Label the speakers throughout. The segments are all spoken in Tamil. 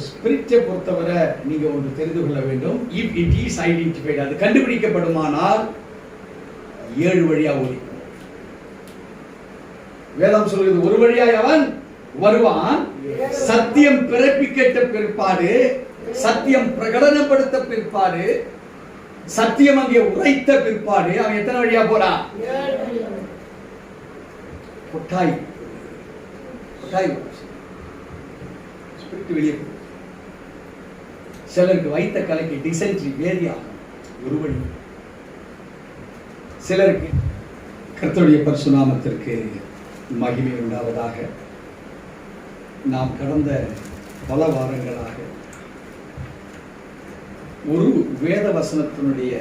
Speaker 1: ஸ்பிரிட்டை பொறுத்தவரை நீங்க ஒன்று தெரிந்து கொள்ள வேண்டும். இஃப் இட் இஸ் ஐடென்டிஃபைட், அது கண்டுபிடிக்கப்படுமானால் 7 வழியா ஓடிக்கும். வேதம் சொல்கிறது ஒரு வழியாய் அவன் வருவான், சத்தியம் பிறப்பிக்கட்ட பிற்பாடு, சத்தியம் பிரகடனப்படுத்த பிற்பாடு, சத்தியம் அங்கே உரைத்த பிற்பாடு அவன் எத்தனை வழியா போறான்? கொட்டாய் வெளியே. சிலருக்கு வைத்த கலைக்கு டிசென்ட்ரி வேதியாகும் ஒரு வழி. சிலருக்கு கர்த்தருடைய பரிசுநாமத்திற்கு மகிமை உண்டாவதாக. நாம் கடந்த பல வாரங்களாக ஒரு வேத வசனத்தினுடைய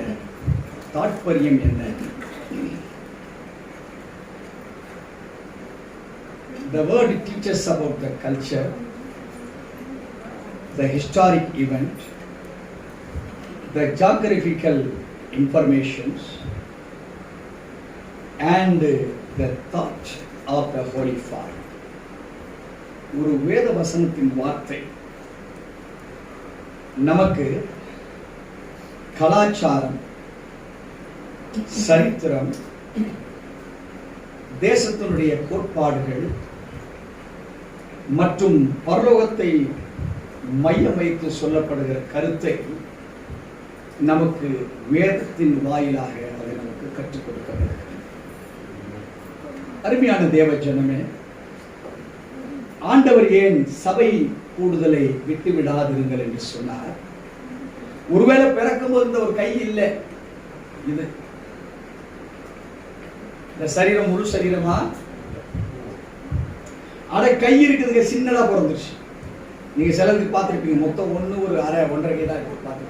Speaker 1: தாற்பயம் என்ன, the word teaches about the culture, the historic event, the geographical informations and the thought of the Holy Father. ஒரு வேத வசனத்தின் வார்த்தை நமக்கு கலாச்சாரம், சரித்திரம், தேசத்தினுடைய கோட்பாடுகள் மற்றும் பரலோகத்தை மையம் வைத்து சொல்லப்படுகிற கருத்தை நமக்கு வேதத்தின் வாயிலாக அதை நமக்கு கற்றுக் கொடுக்கிறது. அருமையான தேவ ஜனமே, ஆண்டவர் ஏன் சபை கூடுதலை விட்டு விடாதிருங்கள் என்று சொன்னார்? ஒருவேளை பிறக்கும் போது இந்த ஒரு கை இல்லை, இது இந்த சரீரம் முழு சரீரமா? அட கை இருக்குதுங்க, சின்னதா பிறந்துருச்சு. நீங்க சிலருக்கு பார்த்துருப்பீங்க, மொத்தம் 1.5 கை தான் பார்த்துருப்பீங்க.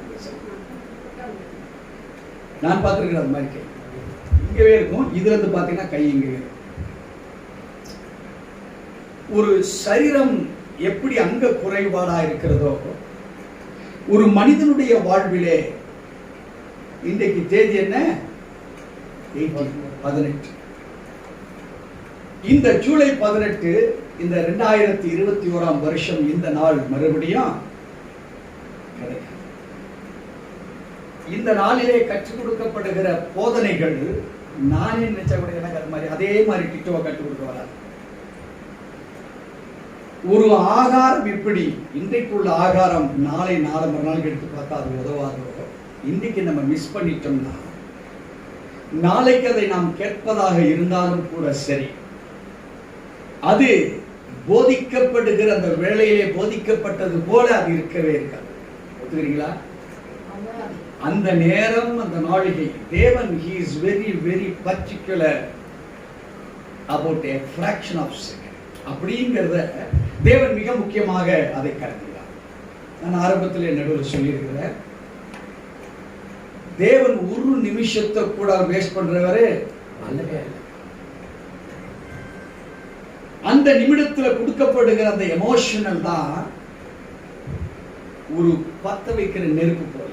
Speaker 1: நான் பார்த்துருக்கேன் அது மாதிரி கை இங்கவே இருக்கும். இதுல இருந்து பார்த்தீங்கன்னா கை இங்கவே இருக்கும். ஒரு சரீரம் எப்படி அங்க குறைபாடா இருக்கிறதோ, ஒரு மனிதனுடைய வாழ்விலே இன்றைக்கு தேதி என்ன? 18. இந்த ஜூலை 18, இந்த 2021 வருஷம் இந்த நாள் மறுபடியும் கிடைக்கும். இந்த நாளிலே கற்றுக் கொடுக்கப்படுகிற போதனைகள் நானே நினைச்ச கூட எனக்கு அது மாதிரி அதே மாதிரி டிட்டோவை கற்றுக் கொடுக்க வராது. ஒரு ஆகாரம் எப்படி இன்றைக்குள்ள ஆகாரம் நாளை மறுநாளுக்கு எடுத்து பார்த்தா அது உதவாதோ, இன்றைக்கு நம்ம மிஸ் பண்ணிட்டோம்னா நாளைக்கு அதை நாம் கேட்பதாக இருந்தாலும் கூட சரி, அது போதிக்கப்படுகிற அந்த வேளையிலே போதிக்கப்பட்டது போல அது இருக்கவே இருக்காது. ஒத்துக்கிறீங்களா? அந்த நேரம், அந்த நாளிகை, தேவன் he is very very particular about a fraction of second அப்படிங்கிறத தேவன் மிக முக்கியமாக அதை கருதுகிறார். நான் ஆரம்பத்தில் நடுவில் சொல்லியிருக்கிறேன், தேவன் ஒரு நிமிஷத்தை கூட வேஸ்ட் பண்றவரே அல்லவே அல்ல. அந்த நிமிடத்தில் கொடுக்கப்படுகிற அந்த எமோஷனல் தான் ஒரு பத்த வைக்கிற நெருப்பு போல,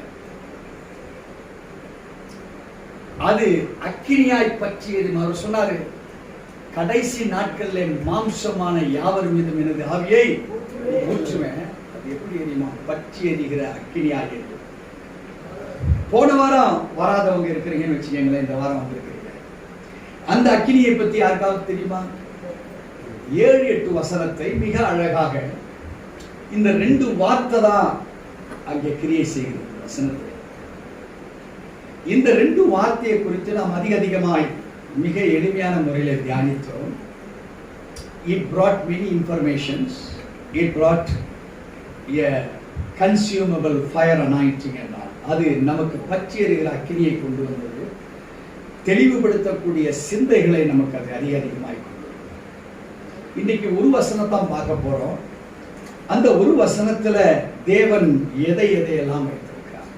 Speaker 1: அது அக்கினியாய் பற்றியது. அவர் சொன்னாரு, கடைசி நாட்களில் மாம்சமான யாவர் மீதும் எனது ஆவியை ஊற்றுவேன். அது எப்படி எரியுமா? பற்றி எரிகிற அக்கினியாக. போன வாரம் வராதவங்க இருக்கிறீங்கன்னு வச்சுக்கீங்களேன், இந்த வாரம் வந்திருக்கிறீங்க. அந்த அக்கினியை பத்தி யாருக்காவது தெரியுமா? 7-8 வசனத்தை மிக அழகாக இந்த 2 வார்த்தை தான் அங்கே கிரியை செய்கிறது வசனத்தை. இந்த 2 வார்த்தையை குறித்து நாம் அதிகமாய் மிக எளிமையான முறையில் தியானித்தோம். It brought many informations. It brought a consumable fire anointing and all. அது நமக்கு பற்றி எரிகிற அக்கினியை கொண்டு வந்தது. தெளிவுபடுத்தக்கூடிய சிந்தைகளை நமக்கு அது அதிகமாய் கொண்டு வந்தது. இன்னைக்கு ஒரு வசனத்தான் பார்க்க போறோம். அந்த ஒரு வசனத்துல தேவன் எதையெல்லாம் வைத்திருக்கிறார்.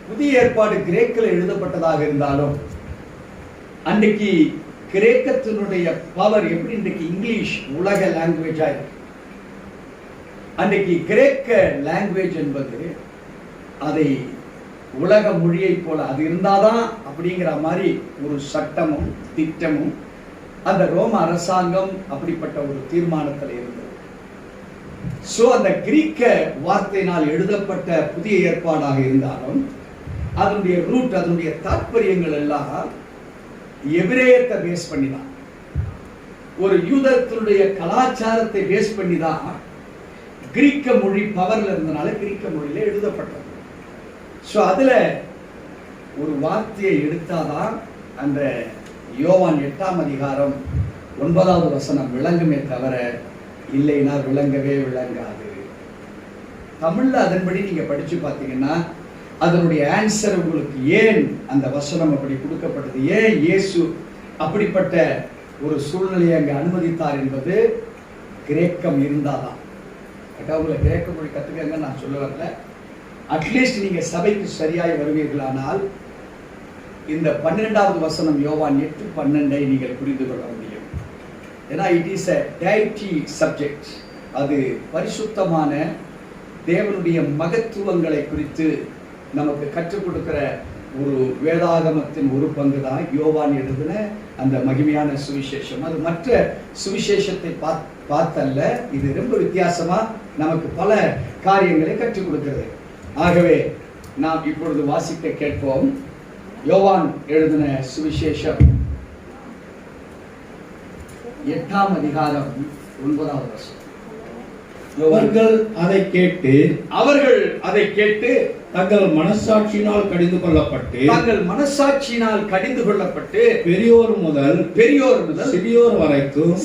Speaker 1: புதிய ஏற்பாடு கிரேக்கில் எழுதப்பட்டதாக இருந்தாலும் அன்றைக்கு கிரேக்கத்தினுடைய பவர் எப்படி இன்றைக்கு இங்கிலீஷ் உலக லாங்குவேஜா இருக்கு, அன்றைக்கு கிரேக்க லாங்குவேஜ் என்பது அதை உலக மொழியை போல அது இருந்தாதான் அப்படிங்கிற மாதிரி ஒரு சட்டமும் திட்டமும் அந்த ரோம அரசாங்கம் அப்படிப்பட்ட ஒரு தீர்மானத்தில் இருந்தது. சோ அந்த கிரீக்க வார்த்தையினால் எழுதப்பட்ட புதிய ஏற்பாடாக இருந்தாலும் அதனுடைய ரூட், அதனுடைய தாற்பயங்கள் எல்லாம் எபிரேயத்தை பேஸ் பண்ணிதான், ஒரு யூதத்தினுடைய கலாச்சாரத்தை பேஸ் பண்ணிதான் கிரீக்க மொழி பவர்ல இருந்தனால கிரீக்க மொழியில எழுதப்பட்டது. சோ அதுல ஒரு வார்த்தையை எடுத்தாதான் அந்த யோவான் 8ஆம் அதிகாரம் 9வது வசனம் விளங்குமே தவிர இல்லைன்னா விளங்கவே விளங்காது. தமிழ்ல அதன்படி நீங்க படிச்சு பார்த்தீங்கன்னா அதனுடைய ஆன்சர் உங்களுக்கு ஏன் அந்த வசனம் அப்படி கொடுக்கப்பட்டது, ஏன் இயேசு அப்படிப்பட்ட ஒரு சூழ்நிலையை அங்கே அனுமதித்தார் என்பது கிரேக்கம் இருந்தாதான். உங்களை கிரேக்க மொழி கத்துக்கங்க நான் சொல்ல வரல. அட்லீஸ்ட் நீங்க சபைக்கு சரியாய் வருவீர்களானால் இந்த 12வது வசனம் யோவான் 8:12 நீங்கள் புரிந்து கொள்ள முடியும். ஏன்னா it is a deity subject. அது பரிசுத்தமான தேவனுடைய மகத்துவங்களை குறித்து நமக்கு கற்றுக் கொடுக்கிற ஒரு வேதாகமத்தின் ஒரு பங்கு தான் யோவான் எழுதின அந்த மகிமையான சுவிசேஷம். அது மற்ற சுவிசேஷத்தை பார்த்தல்ல, இது ரொம்ப வித்தியாசமா நமக்கு பல காரியங்களை கற்றுக் கொடுக்கிறது. ஆகவே நாம் இப்பொழுது வாசிக்க கேட்போம். யோவான் எழுதின சுவிசேஷம் 8ஆம் அதிகாரம் 9வது வசனம்.
Speaker 2: அவர்கள் அதை கேட்டு தங்கள் மனசாட்சியினால் கடிந்து கொள்ளப்பட்டு பெரியோர் முதல்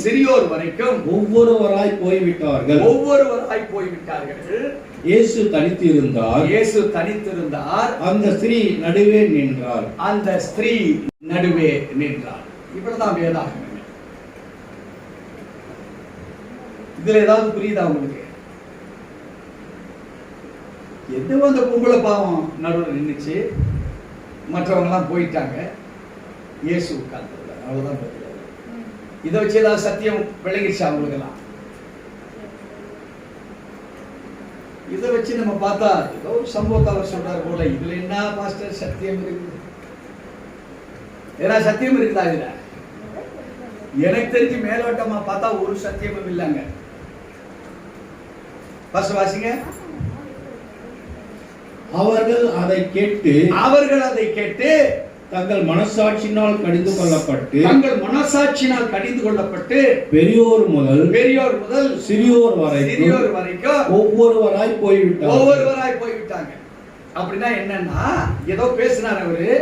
Speaker 2: சிறியோர் வரைக்கும் ஒவ்வொருவராய் போய்விட்டார்கள். இயேசு தனித்திருந்தார். அந்த ஸ்திரீ நடுவே நின்றார். இவ்வளவுதான் வேதாகமம். இதுல ஏதாவது புரியுதா உங்களுக்கு? எது அந்த பொம்பளை பாவம் நடுவில் நின்றுச்சு, மற்றவங்க எல்லாம் போயிட்டாங்க, இயேசு உட்கார்ந்து. அவ்வளவுதான் பதில். இதை வச்சு ஏதாவது சத்தியம் விளங்கிடுச்சு அவங்களுக்கு எல்லாம்? இதை வச்சு நம்ம பார்த்தா ஏதோ ஒரு சம்பவத்தை அவர் சொல்றாரு போல, இதுல என்ன பாஸ்டர் சத்தியம் இருக்குது? ஏன்னா சத்தியம் இருக்குதா இதுல? எனக்கு தெரிஞ்சு மேலோட்டமா பார்த்தா ஒரு சத்தியமும் இல்லைங்க. வாசிங்க. அவர்கள் அதை கேட்டு தங்கள் மனசாட்சியினால் கடிந்து கொள்ளப்பட்டு பெரியோர் முதல் சிறியோர் வரைக்கும் ஒவ்வொருவராய் போய்விட்டாங்க. அப்படின்னா என்னன்னா, ஏதோ பேசினார் அவரு,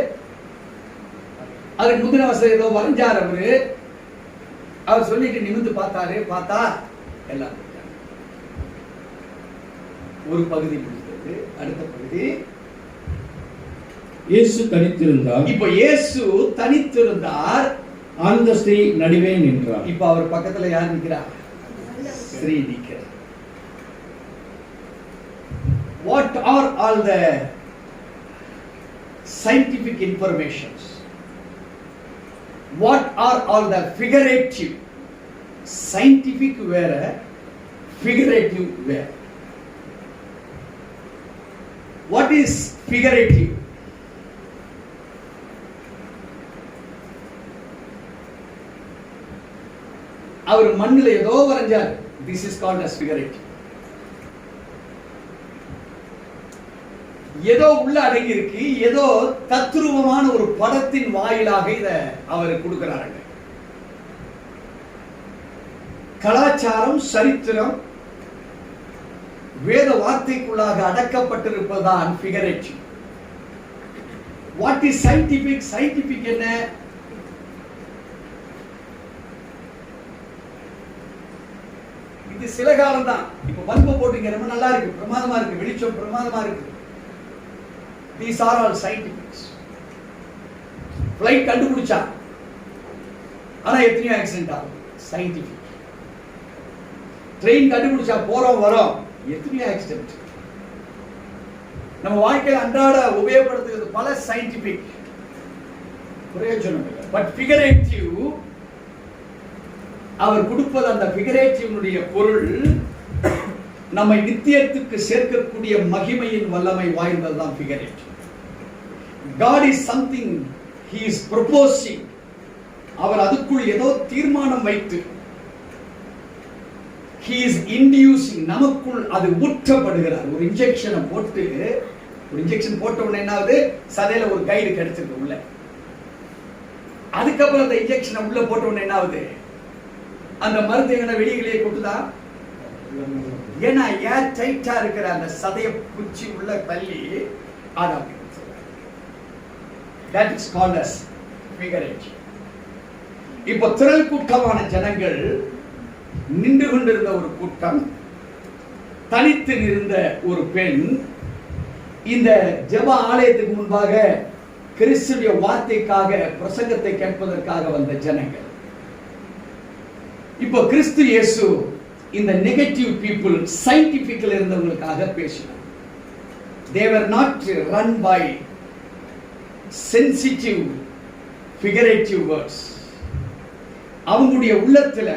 Speaker 2: அதுக்கு முந்தின வசனம் ஏதோ வரைஞ்சார் அவரு, அவர் சொல்லிட்டு நிமிந்து பார்த்தா எல்லாம் ஒரு பகுதி முடிந்தது. அடுத்த பகுதி இயேசு தனித்திருந்தார். இப்ப இயேசு தனித்திருந்தார். அந்த ஸ்திரீ நடுவே நின்றார். இப்ப அவர் பக்கத்துல யார் நிற்கிறார்? ஸ்திரீ நிற்கிறார். What are all the scientific informations? What are all the figurative? Scientific வேற, figurative வேற. What is figurative? அவர் மண்ணில் ஏதோ வரைஞ்சார். This is called as figurative. ஏதோ உள்ள அடங்கி இருக்கு, ஏதோ தத்ரூபமான ஒரு படத்தின் வாயிலாக இத அவர் கொடுக்கிறார்கள். கலாச்சாரம், சரித்திரம், வேத வார்த்தைக்குள்ளாக அடக்கப்பட்டிருப்பதுதான் figurative. What is scientific? Scientific என்ன? இது சில காலம் தான். இப்ப பல்பு போட்டுங்க, ரொம்ப நல்லா இருக்கு, பிரமாதமா இருக்கு, வெளிச்சம் பிரமாதமா இருக்கு. These are all scientifics. Flight கண்டுபிடிச்சா, ஆனா எத்தனையோ ஆக்சிடென்ட் ஆகும். சயின்டிபிக். ட்ரெயின் கண்டுபிடிச்சா, போறோம் வரோம், எத்தனையோ ஆக்சிடென்ட். நம்ம வாழ்க்கையில் அன்றாட உபயோகப்படுத்துகிறது பல சயின்டிபிக், பிரயோஜனம் இல்லை. பட் ஃபிகரேட்டிவ், அவர் கொடுப்பது அந்த ஃபிகரேட்டிவ்னுடைய பொருள் நம்மை நித்தியத்துக்கு சேர்க்கக்கூடிய மகிமையின் வல்லமை வாய்ந்ததுதான் figurative. God is something he is proposing. அவர் அதுக்குள் ஏதோ தீர்மானம் வைத்து,
Speaker 1: he is inducing, நமக்குள் அது ஊற்றப்படுகிறார். ஒரு இன்ஜெக்ஷனை போட்டு, ஒரு இன்ஜெக்ஷன் போட்ட உடனே என்ன ஆகுது, சதையில ஒரு கயிறு கிடைச்சிருக்கு உள்ள. அதுக்கப்புறம் அந்த இன்ஜெக்ஷனை உள்ள போட்ட உடனே என்ன ஆகுது, அந்த மருந்து எங்களை வெளியே கொட்டுதா? ஏன்னா ஏர் டைட்டா இருக்கிற அந்த சதைய குச்சி உள்ள தள்ளி அதை that is called as figurative. இப்போ திரள் கூட்டமான ஜனங்கள், நின்று கொண்டிருந்த ஒரு கூட்டம், தனித்து நின்ற ஒரு பெண், இந்த ஜெப ஆலயத்துக்கு முன்பாக கிறிஸ்துவின் வார்த்தைக்காக பிரசங்கத்தை கேட்பதற்காக வந்த ஜனங்கள். இப்போ கிறிஸ்து இயேசு இந்த நெகட்டிவ் பீப்புள், சயின்டிபிக்கல் இருந்தவங்களுக்காக பேசினார். they were not run by sensitive figurative words. அவங்களுடைய உள்ளத்துல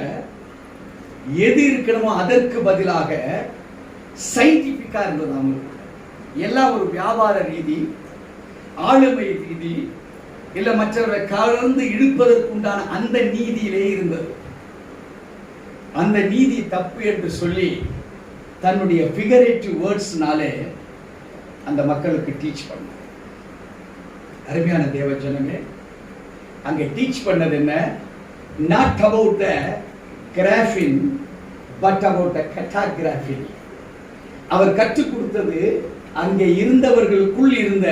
Speaker 1: எது இருக்கணுமோ அதற்கு பதிலாக சயின்டிபிக்கா இருந்தது. அவங்களுக்கு எல்லாம் ஒரு வியாபார ரீதி, ஆளுமை ரீதி, இல்ல மற்றவரை கலந்து இழுப்பதற்குண்டான அந்த நீதியிலே இருந்தது. அந்த நீதி தப்பு என்று சொல்லி தன்னுடைய ஃபிகரேட்டிவ் வேர்ட்ஸ்னாலே அந்த மக்களுக்கு டீச் பண்ண. அருமையான தேவ ஜனமே, அங்கே டீச் பண்ணது என்ன? நாட் அபவுட் த கிராஃபின் பட் அபவுட் த கட்டாகிராஃபி. அவர் கற்றுக் கொடுத்தது அங்கே இருந்தவர்களுக்குள் இருந்த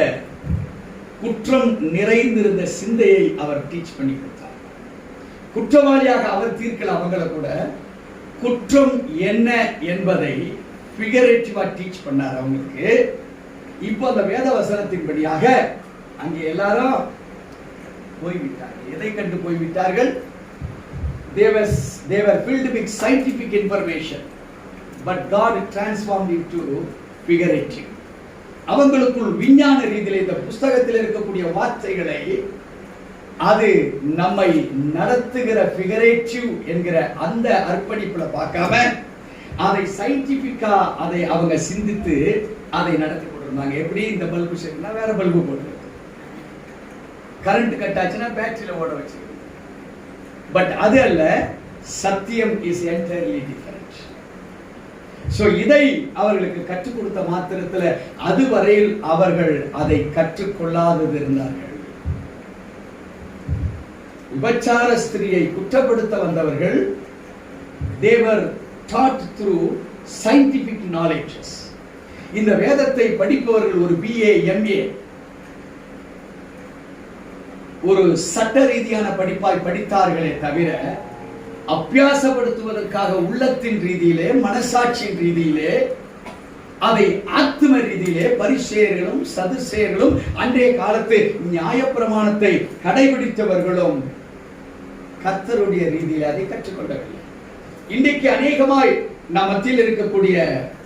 Speaker 1: குற்றம் நிறைந்திருந்த சிந்தையை அவர் டீச் பண்ணி கொடுத்தார். குற்றவாளியாக அவர் தீர்க்கல அவங்களை கூட, குற்றம் என்ன என்பதை ஃபிகரேட்டிவா டீச் பண்ணார் அவங்களுக்கு. இப்போ அந்த வேத வசனத்தின்படியாக அங்கே எல்லாரும் போய்விட்டார்கள். எதை கண்டு போய்விட்டார்கள்? they were filled with scientific information, but God transformed it to figurative. அவங்களுக்குள் விஞ்ஞான ரீதியில் இந்த புஸ்தகத்தில் இருக்கக்கூடிய வார்த்தைகளை அது நம்மை நடத்துகிற ஃபிகரேட்டிவ் என்கிற அந்த அர்ப்பணிப்புல பார்க்காம அதை சயின்டிபிக்கா அதை அவங்க சிந்தித்து அதை நடத்தி கொண்டிருந்தாங்க. எப்படி இந்த பல்பு சரினா வேற பல்பு போட்டு, கரண்ட் கட் ஆச்சுன்னா பேட்டரியில ஓட வச்சு. பட் அது அல்ல, சத்தியம் இஸ் என்டையர்லி டிஃபரண்ட். சோ இதை அவர்களுக்கு கற்றுக் கொடுத்த மாத்திரத்தில் அதுவரையில் அவர்கள் அதை கற்றுக்கொள்ளாதது இருந்தார்கள். விபச்சார ஸ்திரியை குற்றப்படுத்த வந்தவர்கள் they were taught through scientific knowledges. இந்த வேதத்தை படிப்பவர்கள் ஒரு BA MA ஒரு சட்ட ரீதியான படிப்பாய் படித்தார்களே தவிர அபியாசப்படுத்துவதற்காக உள்ளத்தின் ரீதியிலே, மனசாட்சியின் ரீதியிலே, அதை ஆத்ம ரீதியிலே பரிசேயர்களும் சதுசேயர்களும் அன்றைய காலத்து நியாயப்பிரமாணத்தை கடைபிடித்தவர்களும் கர்த்தருடைய ரீதியில் அதை கற்றுக்கொள்ளவில்லை. இன்றைக்கு அநேகமாய் நம் மத்தியில் இருக்கக்கூடிய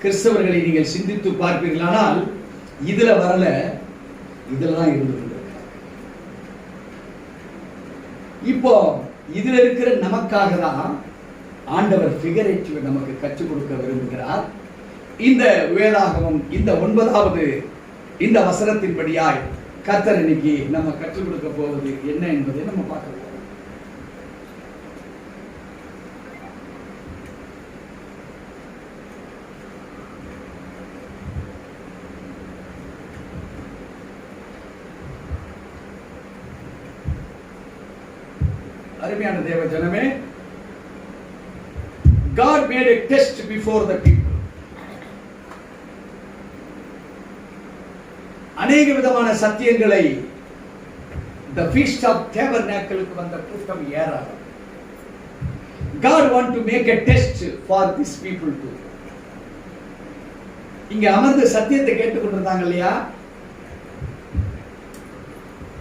Speaker 1: கிறிஸ்தவர்களை நீங்கள் சிந்தித்து பார்ப்பீர்களானால் இதுல வரல, இதெல்லாம் இருந்து கொண்டிருக்கிறார். இப்போ இதுல இருக்கிற நமக்காக தான் ஆண்டவர் ஃபிகரேட்டிவ் நமக்கு கற்றுக் கொடுக்க விரும்புகிறார். இந்த வேதாகமம் இந்த 9வது இந்த வசனத்தின்படியாய் கர்த்தர் இன்னைக்கு நம்ம கற்றுக் கொடுக்க போவது என்ன என்பதை நம்ம பார்க்க போறோம். அருமையான தேவ ஜனமே, God made a test before the people. அநேக விதமான சத்தியங்களை the feast of tabernacle-க்கு வந்த கூட்டம் ஏறாது. God want to make a test for these people too. இங்க அமர்ந்து சத்தியத்தை கேட்டுக் கொண்டிருந்தாங்க இல்லையா,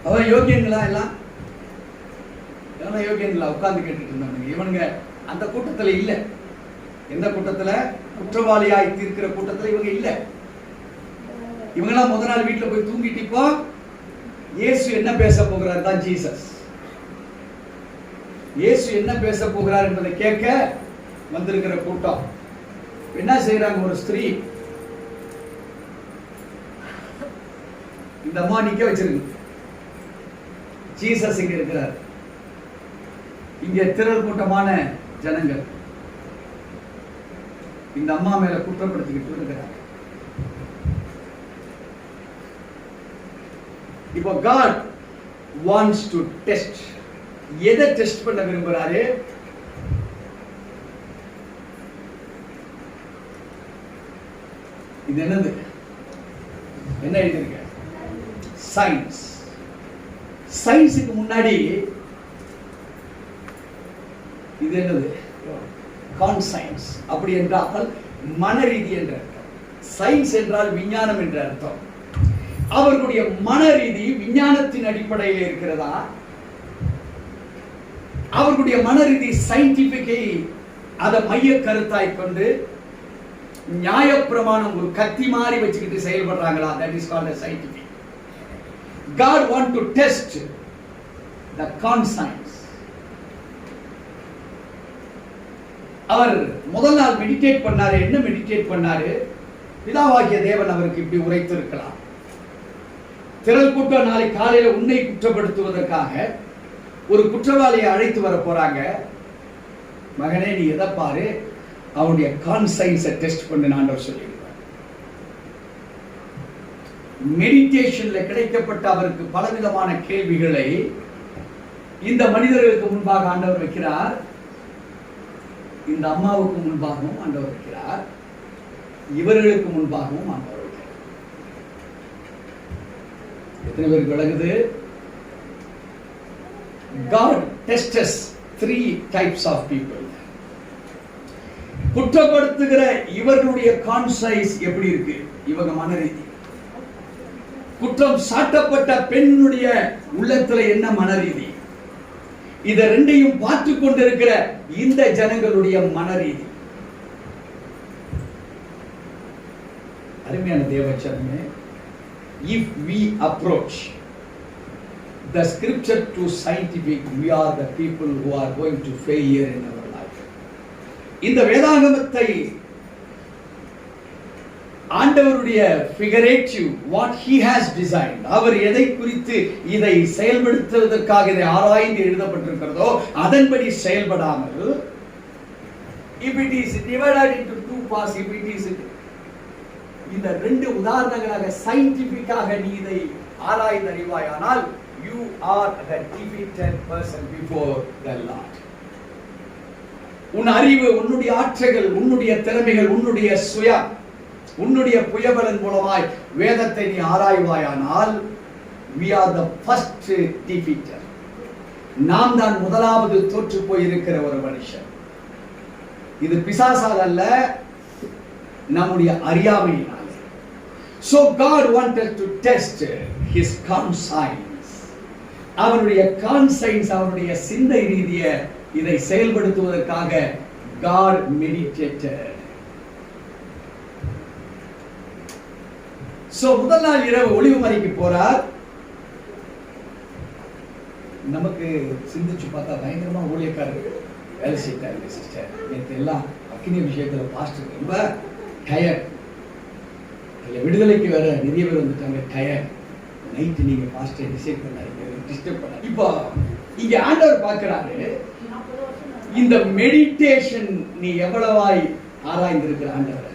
Speaker 1: அவன் யோகியங்களா எல்லாம் யோகியங்களா உட்கார்ந்து கேட்டுட்டு இருந்தாங்க. இவனுங்க அந்த கூட்டத்துல இல்ல. எந்த கூட்டத்துல? குற்றவாளியாய் தீர்க்கிற கூட்டத்துல இவங்க இல்ல. இவங்கெல்லாம் முதல் நாள் வீட்டுல போய் தூங்கிட்டு இப்போ இயேசு என்ன பேச போகிறார் தான் ஜீசஸ். இயேசு என்ன பேச போகிறார் என்பதை கேட்க வந்திருக்கிற கூட்டம் என்ன செய்யறாங்க? ஒரு ஸ்திரீ இந்த அம்மா நிக்க வச்சிருக்கு. ஜீசஸ் இங்க இருக்கிறார். இங்கே திரள் கூட்டமான ஜனங்கள் இந்த அம்மா மேல குற்றப்படுத்திக்கிட்டு இருக்கிறாங்க. இப்போ God wants to test. எதை டெஸ்ட் பண்ண விரும்புறாரு? இது என்னது? என்ன எழுதிருக்க? சயின்ஸ். சயின்ஸுக்கு முன்னாடி இது என்னது? கான்சைன்ஸ். அப்படி என்றால் மனரீதி என்ற அர்த்தம். சயின்ஸ் என்றால் விஞ்ஞானம் என்ற அர்த்தம். அவர்களுடைய மனரீதி விஞ்ஞானத்தின் அடிப்படையில் இருக்கிறதா? அவர்களுடைய மனரீதி சயின்டிபிக்கை அதை மைய கருத்தாய் கொண்டு நியாயப்பிரமாணம் ஒரு கத்தி மாதிரி வச்சுக்கிட்டு செயல்படுறாங்களா? that is called a scientific. God want to test the conscience. அவர் முதல் நாள் மெடிடேட் பண்ணாரு. என்ன மெடிடேட் பண்ணாரு? பிதாவாகிய தேவன் அவருக்கு இப்படி உரைத்திருக்கலாம். திரள் கூட்டம் நாளை காலையில உன்னை குற்றப்படுத்துவதற்காக ஒரு குற்றவாளியை அழைத்து வர போறாங்க. மகனே, நீ எதை பாரு, அவனுடைய கான்சைன்ஸை டெஸ்ட் பண்ணு ஆண்டவர் சொல்லியிருக்கார். மெடிடேஷன்ல கிடைக்கப்பட்ட அவருக்கு பலவிதமான கேள்விகளை இந்த மனிதர்களுக்கு முன்பாக ஆண்டவர் வைக்கிறார். இந்த அம்மாவுக்கு முன்பாகவும் ஆண்டவர் வைக்கிறார், இவர்களுக்கு முன்பாகவும் ஆண்டவர் வைக்கிறார். எத்தனை பேருக்கு விளங்குது? God tests three types of people. குற்றப்படுத்துகிற இவர்களுடைய கான்சைன்ஸ் எப்படி இருக்கு? இவங்க மனரீதி. குற்றம் சாட்டப்பட்ட பெண்ணுடைய உள்ளத்துல என்ன மனரீதி? இத ரெண்டையும் பார்த்து கொண்டிருக்கிற இந்த ஜனங்களுடைய மனரீதி. அருமையான தேவச்சனமே, if we approach the scripture to scientific, we are the people who are going to failure in our life. இந்த வேதாகமத்தை ஆண்டவருடைய figurative, what he has designed, அவர் எதை குறித்து இதை செயல்படுத்துவதற்காக இதை ஆராய்ந்து எழுதப்பட்டிருக்கிறதோ அதன்படி செயல்படாமல், if it is divided into two parts, if it is இந்த ரெண்டு உதாரணங்களாக சயின்டிபிக்காக நீ இதை ஆராய்ந்து அறிவாயானால், you are the defeated person before the Lord. உன் அறிவு, உன்னுடைய ஆற்றல்கள், உன்னுடைய திறமைகள், உன்னுடைய சுயம், உன்னுடைய புயபலன் மூலமாய் வேதத்தை நீ ஆராய்வாயானால், we are the first defeater. நாம் தான் முதலாவது தோற்று போயிருக்கிற ஒரு மனுஷன். இது பிசாசால் அல்ல, நம்முடைய அறியாமையினால். So God wanted to test his conscience. அவருடைய கான்சைன்ஸ், அவருடைய சிந்தை ரீதிய இதை செயல்படுத்துவதற்காக God meditated. So முதல் நாள் இரவு ஒளிவு மலைக்கு போறார். நமக்கு சிந்திச்சு பார்த்தா பயங்கரமா ஊழியக்காரர்கள் வேலை செய்தாங்க சிஸ்டர். நேற்று எல்லாம் அக்னி விஷயத்துல பாஸ்டர் ரொம்ப டயர்ட். அதில் விடுதலைக்கு வேற நிறைய பேர் வந்துட்டாங்க, டயர்ட். நைட்டு நீங்க பாஸ்டர் டிசைட் பண்ணாதீங்க, டிஸ்டர்ப் பண்ணாதீங்க. இப்போ இங்க ஆண்டவர் பார்க்கிறாரு, இந்த மெடிடேஷன் நீ எவ்வளவாய் ஆராய்ந்திருக்கிற ஆண்டவர்.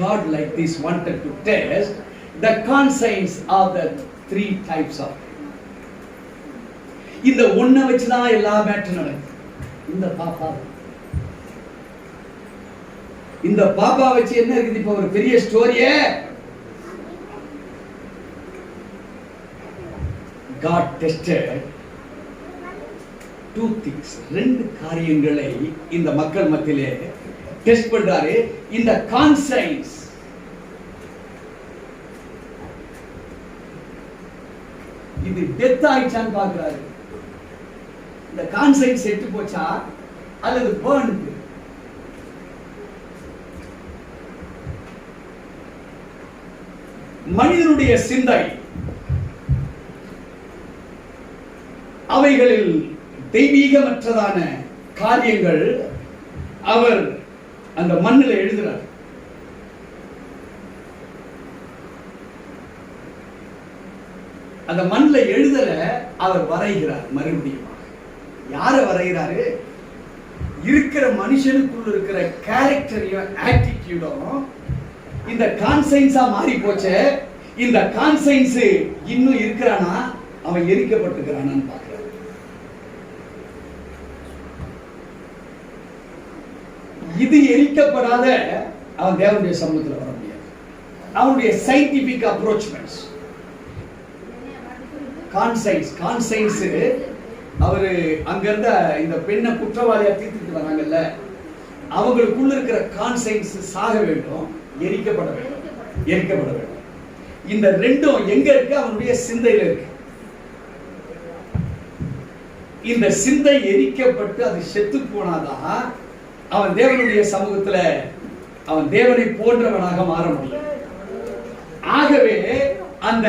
Speaker 1: God like this wanted to test the conscience of the three types of people. இந்த ஒன்ன வச்சுதான் எல்லா மேட்டரும் நடக்குது. இந்த பாப்பா வச்சு என்ன இருக்குது? இப்ப ஒரு பெரிய ஸ்டோரியே. God tested two things. ரெண்டு காரியங்களை இந்த மக்கள் மத்தியிலே டெஸ்ட் பண்றாரு. இந்த கான்சைன்ஸ், இது டெத் ஆயிடுச்சான்னு பாக்குறாரு. இந்த கான்சைன்ஸ் செத்து போச்சா அல்லது பர்ன்? மனிதனுடைய சிந்தை அவைகளில் தெய்வீகமற்றதான காரியங்கள் அவர் அந்த மண்ணில் எழுதுறார். அந்த மண்ணில் எழுதல, அவர் வரைகிறார். மறுபடியும் யார வரைகிறாரு? இருக்கிற மனுஷனுக்குள்ள இருக்கிற கேரக்டரையும் ஆட்டிடியூடும் இந்த கான்சைன்ஸா மாறி போச்சே. இந்த கான்சைன்ஸ் இன்னும் இருக்கிறானா, அவன் எரிக்கப்பட்டிருக்கிறானான்னு பார்க்கிறான். இது எரிக்கப்படாத அவன் தேவனுடைய சமூகத்தில் வர முடியாது. அவனுடைய சயின்டிபிக் அப்ரோச்மெண்ட்ஸ், கான்சைன்ஸ் அவரு அங்க இருந்த இந்த பெண்ணை குற்றவாளியா தீர்த்துட்டு வராங்கல்ல, அவங்களுக்குள்ள இருக்கிற கான்சைன்ஸ் சாக வேண்டும், எரிக்கப்பட வேண்டும். இந்த ரெண்டும் எங்க இருக்கு? அவனுடைய சிந்தையில இருக்கு. இந்த சிந்தை எரிக்கப்பட்டு அது செத்து போனாதான் அவன் தேவனுடைய சமூகத்துல அவன் தேவனை போன்றவனாக மாற முடியும். ஆகவே அந்த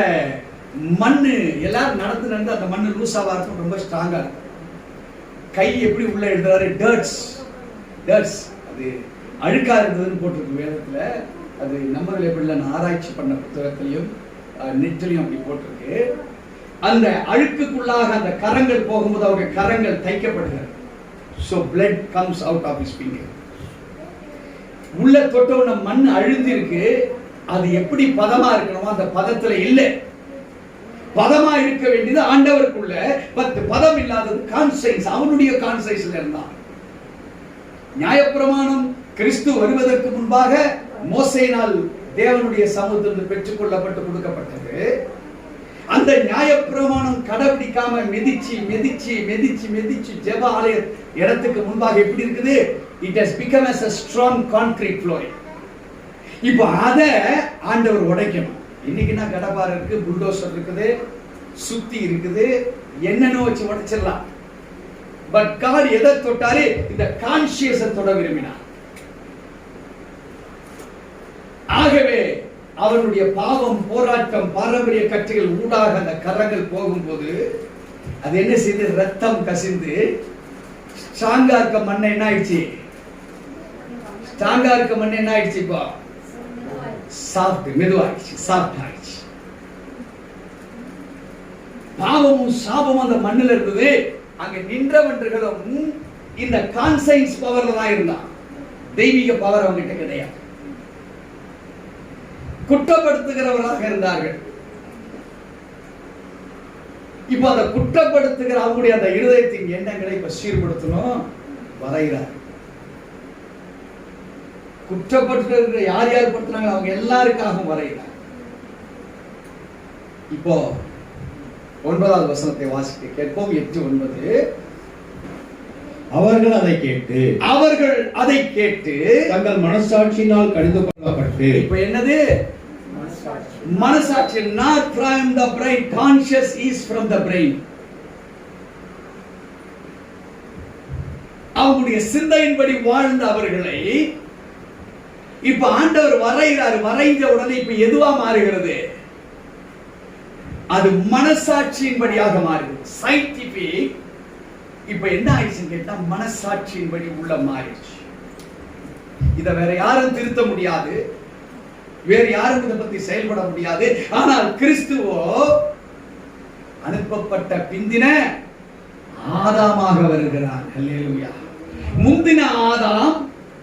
Speaker 1: மண்ணு எல்லாரும் நடந்து அந்த மண்ணு லூசாவா இருக்கும், ரொம்ப ஸ்ட்ராங்கா இருக்கும். கை எப்படி உள்ள எழுதுறாரு, டர்ட்ஸ் அது அழுக்கா இருந்ததுன்னு போட்டிருக்கு வேதத்துல. அது நம்மள எப்படி ஆராய்ச்சி பண்ண புத்தகத்திலையும் நெட்டிலையும் அப்படி போட்டிருக்கு. அந்த அழுக்குக்குள்ளாக அந்த கரங்கள் போகும்போது அவங்க கரங்கள் தைக்கப்படுகிறது. So blood comes out of his finger. உள்ள தொட்டவன மண் அழுந்தி இருக்கு. அது எப்படி பதமா இருக்கணுமோ அந்த பதத்துல இல்லை. பதமா இருக்க வேண்டியது ஆண்டவருக்குள்ள, பதம் இல்லாதது கான்சைன்ஸ், அவனுடைய கான்சைன்ஸ்ல இருந்தான். நியாயப்பிரமாணம் கிறிஸ்து வருவதற்கு முன்பாக மோசேயினால் தேவனுடைய சமூகத்திலிருந்து பெற்றுக் கொள்ளப்பட்டு கொடுக்கப்பட்டது. அந்த நியாயப்பிரமாணம் கடைபிடிக்காம மிதிச்சு ஜெப ஆலய இடத்துக்கு முன்பாக எப்படி இருக்குது? It has become as a strong concrete floor. இப்போ அத ஆண்டவர் உடைக்கணும். இன்னைக்குன்னா கடப்பாறை இருக்கு, புல்டோசர் இருக்குது, சுத்தி இருக்குது, என்னன்னு வச்சு உடைச்சிடலாம். பட் God எதை தொட்டாரு? இந்த கான்சியஸை தொட விரும்பினார். ஆகவே அவருடைய பாவம், போராட்டம், பாரம்பரிய கட்சிகள் ஊடாக அந்த கரங்கள் போகும்போது அது என்ன செய்து? ரத்தம் கசிந்து ஸ்ட்ராங்கா இருக்க மண்ணை என்ன ஆயிடுச்சு? இப்போ சாஃப்ட், மெதுவாயிடுச்சு, சாஃப்ட் ஆயிடுச்சு. பாவமும் சாபமும் அந்த மண்ணில் இருந்தது. அங்க நின்றவர்களும் இந்த கான்சைன்ஸ் பவர்ல தான் இருந்தான். தெய்வீக பவர் அவங்க கிட்ட கிடையாது. குற்றப்படுத்துகிறவர்களாக இருந்தார்கள். இப்ப அந்த குற்றப்படுத்துகிற அவங்களுடைய அந்த இருதயத்தின் எண்ணங்களை இப்ப சீர்படுத்தணும், வரைகிறார். குற்றப்படுத்துகிற யார் படுத்துனாங்க அவங்க எல்லாருக்காகவும் வரைகிறார். இப்போ 9வது வசனத்தை வாசிக்க கேட்போம். 8:9.
Speaker 3: அவர்கள் அதை கேட்டு
Speaker 2: தங்கள் மனசாட்சியினால் கடிந்து கொள்ளப்பட்டு.
Speaker 1: இப்ப என்னது? மனசாட்சி. not from the brain, conscious is from the brain. அவங்களுடைய சிந்தையின்படி வாழ்ந்த அவர்களை இப்ப ஆண்டவர் வரைகிறார். வரைஞ்ச உடனே இப்ப எதுவா மாறுகிறது? அது மனசாட்சியின்படியாக மாறுகிறது. சயின்டிபிக் இப்ப என்ன ஆயிடுச்சுன்னு கேட்டா மனசாட்சியின்படி உள்ள மாறிடுச்சு. இத வேற யாரும் திருத்த முடியாது, வேற யாரும் இதை பத்தி செயல்பட முடியாது. ஆனால் கிறிஸ்துவோ அனுப்பப்பட்ட பிந்தின ஆதாமாக வருகிறார். அல்லேலூயா. முந்தின ஆதாம்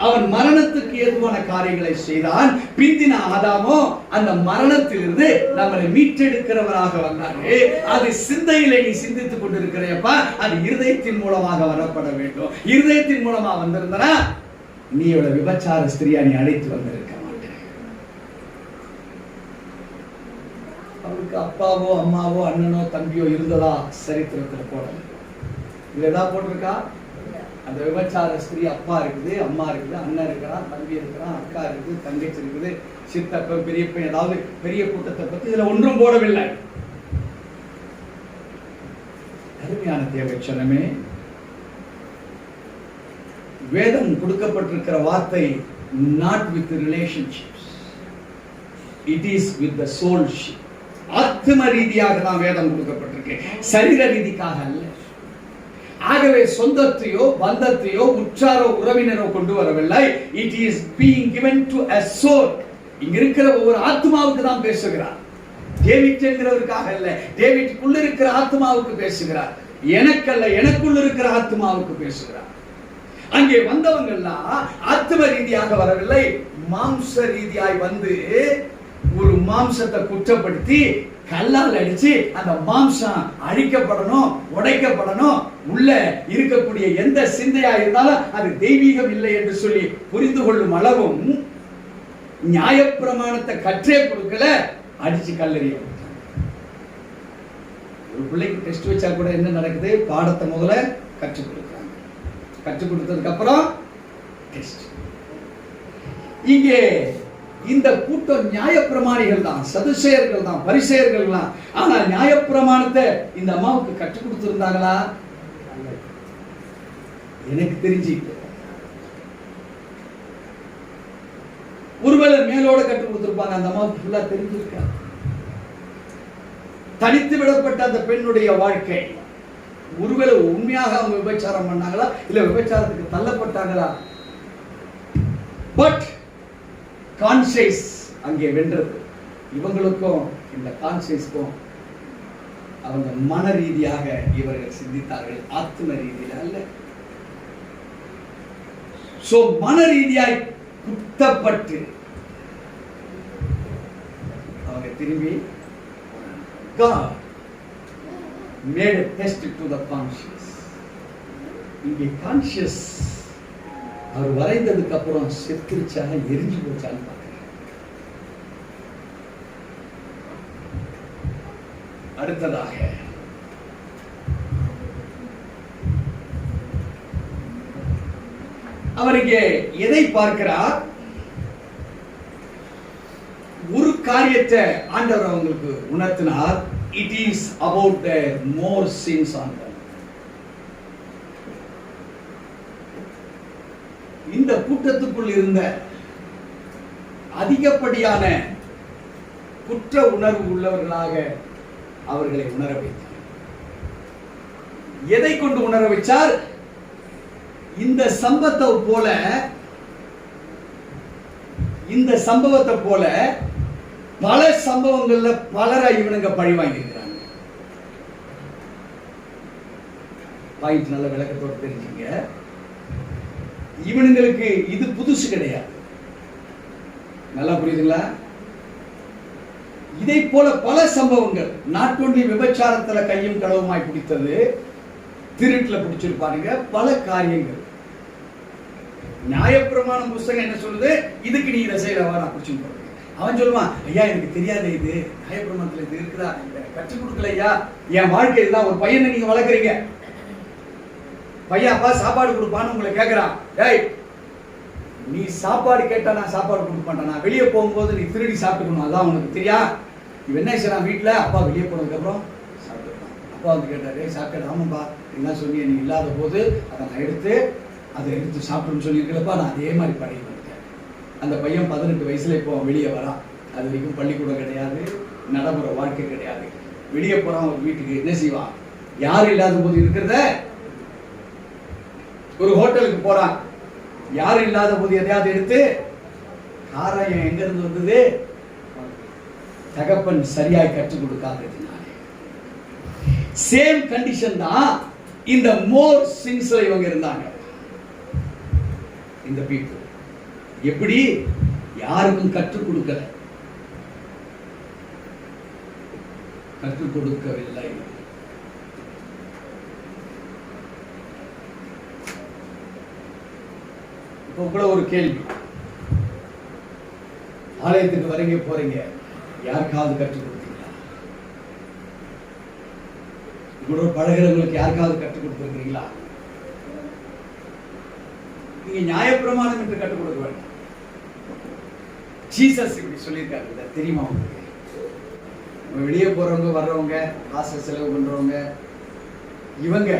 Speaker 1: அவன் மரணத்துக்கு ஏதுவான காரியங்களை செய்தான். பிந்தின ஆதாமோ அந்த மரணத்திலிருந்து நம்மளை மீட்டெடுக்கிறவராக வந்தாரு. அது சிந்தையிலே நீ சிந்தித்துக் கொண்டிருக்கிறப்பா, அது இருதயத்தின் மூலமாக வரப்பட வேண்டும். இருதயத்தின் மூலமா வந்திருந்தனா நீ இவ்வளவு விபச்சார ஸ்திரியா நீ அழைத்து வந்திருக்க மாட்டேன். அவளுக்கு அப்பாவோ அம்மாவோ அண்ணனோ தம்பியோ இருந்ததா சரித்திரத்துல போடல. இது ஏதாவது போட்டிருக்கா? அந்த விபச்சார ஸ்திரீ அப்பா இருக்குது, அம்மா இருக்குது, அண்ணன் இருக்கிறான், தம்பி இருக்கிறான், அக்கா இருக்குது, தங்கச்சி இருக்குது, சித்தப்பன், பெரியப்பன், ஏதாவது பெரிய கூட்டத்தை பத்தி இதுல ஒன்றும் போடவில்லை. அருமையான தேவச்சனமே, வேதம் கொடுக்கப்பட்டிருக்கிற வார்த்தை not with the relationships, it is with the soulship. ஆத்ம ரீதியாக தான் வேதம் கொடுக்கப்பட்டிருக்கு, சரீர ரீதிக்காக அல்ல. ஆகவே சொந்தத்தையோ பந்தத்தையோ உற்றாரோ உறவினரோ கொண்டு வரவில்லை. It is being given to a soul. இங்க இருக்கிற ஒவ்வொரு ஆத்மாவுக்கு தான் பேசுகிறார். டேவிட் என்கிறவருக்காக அல்ல, டேவிட்குள்ள இருக்கிற ஆத்மாவுக்கு பேசுகிறார். எனக்கல்ல, எனக்குள்ள இருக்கிற ஆத்மாவுக்கு பேசுகிறார். அங்கே வந்தவங்க எல்லாம் ஆத்ம ரீதியாக வரவில்லை, மாம்ச ரீதியாய் வந்து ஒரு மாம்சத்தை குற்றப்படுத்தி கல்லால் அடிச்சு அந்த மாம்சம் அழிக்கப்படணும், உடைக்கப்படணும், உள்ள இருக்கக்கூடிய எந்த சிந்தையா இருந்தாலும் அது தெய்வீகம் இல்லை என்று சொல்லி புரிந்து கொள்ளும் அளவும் நியாயப்பிரமாணத்தை கற்றே கொடுக்கல, அடிச்சு கல்லெறிய. ஒரு பிள்ளைக்கு டெஸ்ட் வச்சா கூட என்ன நடக்குது? பாடத்தை முதல்ல கற்றுக் கொடுக்குறாங்க, கற்றுக் கொடுத்ததுக்கு அப்புறம் டெஸ்ட். இங்கே இந்த கூட்டம் நியாயப்பிரமாணிகள் தான், சதுசேயர்கள் தான், பரிசேயர்கள் தான். ஆனா நியாயப்பிரமாணத்தை இந்த அம்மாவுக்கு கற்றுக் கொடுத்திருந்தாங்களா? எனக்கு தெரிஞ்சு ஒருவேளை மேலோட கற்றுக் கொடுத்திருப்பாங்க, அந்த அம்மாவுக்கு ஃபுல்லா தெரிஞ்சிருக்கா? தனித்து விடப்பட்ட அந்த பெண்ணுடைய வாழ்க்கை, ஒருவேளை உண்மையாக அவங்க விபச்சாரம் பண்ணாங்களா, இல்ல விபச்சாரத்துக்கு தள்ளப்பட்டாங்களா? பட் கான்சியஸ் அங்கே வென்றது. இவங்களுக்கும் இந்த கான்சியஸ்க்கும் அவங்க மன ரீதியாக இவர்கள் சிந்தித்தார்கள், ஆத்ம ரீதியில அல்ல. சோ மன ரீதியாய் குத்தப்பட்டு அவங்க திரும்பி God made a test to the conscious. இங்கே கான்சியஸ் அவர் வரைந்ததுக்கு அப்புறம் செத்துருச்சாக எரிஞ்சு போச்சான்னு பார்க்கிறேன். அடுத்ததாக அவர் இங்கே எதை பார்க்கிறார்? ஒரு காரியத்தை ஆண்டவர் அவங்களுக்கு உணர்த்தினார். It is about the more sins on them. இந்த கூட்டத்துக்குள் இருந்த அதிகப்படியான குற்ற உணர்வு உள்ளவர்களாக அவர்களை உணர வைத்தார். எதை கொண்டு உணர வைச்சார்? இந்த சம்பவத்தை போல பல சம்பவங்கள்ல பலரை இவனுங்க பழி வாங்கியிருக்கிறாங்க. பாயிண்ட் நல்ல விளக்கத்தோட தெரிஞ்சுங்க. இவனுங்களுக்கு இது புதுசு கிடையாது. நல்லா புரியுதுங்களா? இதை போல பல சம்பவங்கள், நாட் ஒன்லி விபச்சாரத்துல கையும் களவுமாய் பிடித்தது, திருட்டுல பிடிச்சிருப்பாருங்க, பல காரியங்கள். நியாயப்பிரமாண புஸ்தகம் என்ன சொல்லுது? இதுக்கு நீ இதை செய்யறவா, நான் பிடிச்சுன்னு போறேன். அவன் சொல்லுவான், ஐயா எனக்கு தெரியாது, இது நியாயப்பிரமாணத்துல இது இருக்குதா, கற்றுக் கொடுக்கல ஐயா, என் வாழ்க்கை இதுதான். ஒரு பையனை நீங்க வளர்க்குறீங்க, பையன் அப்பா சாப்பாடு கொடுப்பான்னு உங்களை கேட்கிறான். டேய், நீ சாப்பாடு கேட்டா நான் சாப்பாடு கொடுக்க மாட்டேன், நான் வெளியே போகும்போது நீ திருடி சாப்பிட்டுக்கணும், அதான் உனக்கு தெரியா? இவன் என்ன செய்யறான்? வீட்டுல அப்பா வெளியே போனதுக்கு அப்புறம் சாப்பிட்டுருக்கான். அப்பா வந்து கேட்டாரு, சாப்பிட்டு ஆமாப்பா என்ன சொன்னீங்க, நீ இல்லாத போது அதை நான் அதை எடுத்து சாப்பிடுன்னு சொல்லியிருக்கலப்பா, நான் அதே மாதிரி பழகி வந்துட்டேன். அந்த பையன் 18 வயசுல இப்போ வெளியே வரான். அது வரைக்கும் பள்ளிக்கூடம் கிடையாது, நடைமுறை வாழ்க்கை கிடையாது. வெளியே போறான் ஒரு வீட்டுக்கு, என்ன செய்வான்? யாரும் இல்லாத போது இருக்கிறத, ஒரு ஹோட்டலுக்கு போறான், யாரும் இல்லாத போது எதையாவது எடுத்து, காரம் எங்க இருந்து வந்தது? தகப்பன் சரியாய் கற்றுக் கொடுக்காததுனால. சேம் கண்டிஷன் தான் இந்த மோர் சின்ஸ்ல இவங்க இருந்தாங்க. இந்த பீப்புள் எப்படி? யாருக்கும் கற்றுக் கொடுக்கல, கற்றுக் கொடுக்கவில்லை. இப்போ கூட ஒரு கேள்வி, ஆலயத்துக்கு வரீங்க போறீங்க, யாருக்காவது கற்றுக் கொடுத்தீங்களா? கூட பழகிறவங்களுக்கு யாருக்காவது கற்றுக் கொடுத்துருக்கீங்களா? நீங்க நியாயப்பிரமாணம் என்று கற்றுக் கொடுக்க வேண்டாம். ஜீசஸ் இப்படி சொல்லியிருக்காரு, தெரியுமா உங்களுக்கு? வெளியே போறவங்க வர்றவங்க, காசு செலவு பண்றவங்க, இவங்க